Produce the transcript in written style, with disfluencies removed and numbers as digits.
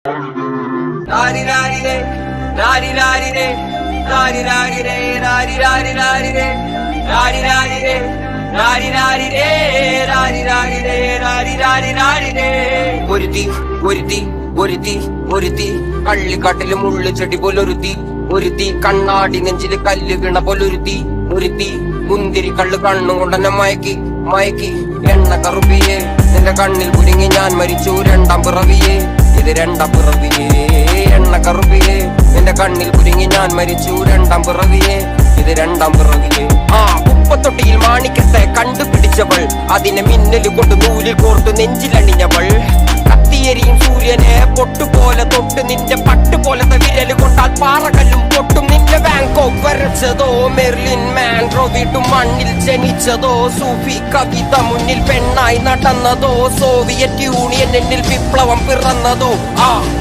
Rari rari re, rari rari re, rari rari re, rari rari rari re, rari rari re, rari rari re, rari rari re, rari rari rari re. ഒരുത്തി ഒരുത്തി ഒരുത്തി ഒരുത്തി കള്ളിക്കാട്ടില് മുള്ളു ചെടി പോലൊരുത്തി ഒരുത്തി കണ്ണാടി നെഞ്ചില് കല്ല് വീണ പോലൊരുത്തി ഒരുത്തി മുന്തിരി കള്ള് കണ്ണും കൊണ്ടെന്നെ മയക്കി മയക്കി എണ്ണ കറുപ്പിയെ നിന്റെ കണ്ണിൽ കുരുങ്ങി ഞാൻ മരിച്ചു രണ്ടാം പിറവിയെ ഇത് രണ്ടാം പിറവിയെ എണ്ണ കറുപ്പിയെ നിന്റെ കണ്ണിൽ കുരുങ്ങി ഞാൻ മരിച്ചു രണ്ടാം പിറവിയെ ഇത് രണ്ടാം പിറവിയെ ഉപ്പത്തൊട്ടിയിൽ മാണിക്കത്തെ കണ്ടുപിടിച്ചവൾ അതിനെ മിന്നല് കൊണ്ട് നൂലിൽ കോർത്തു നെഞ്ചിലണിഞ്ഞവൾ കത്തിയെരിയും സൂര്യനെ പൊട്ടുപോലെ തൊട്ട് നിന്റെ പട്ടുപോലത്തെ വിരല് കൊണ്ടാൽ പാറകല്ലും പൊട്ടും നിന്റെ ബാങ്കോക്ക് വരച്ചതോ മെർലിൻ മാൻഡ്രോ വീട്ടും മണ്ണിൽ ജനിച്ചതോ സൂഫി കവിത മുന്നിൽ പെണ്ണായി നടന്നതോ സോവിയറ്റ് യൂണിയൻ എന്നിൽ വിപ്ലവം പിറന്നതോ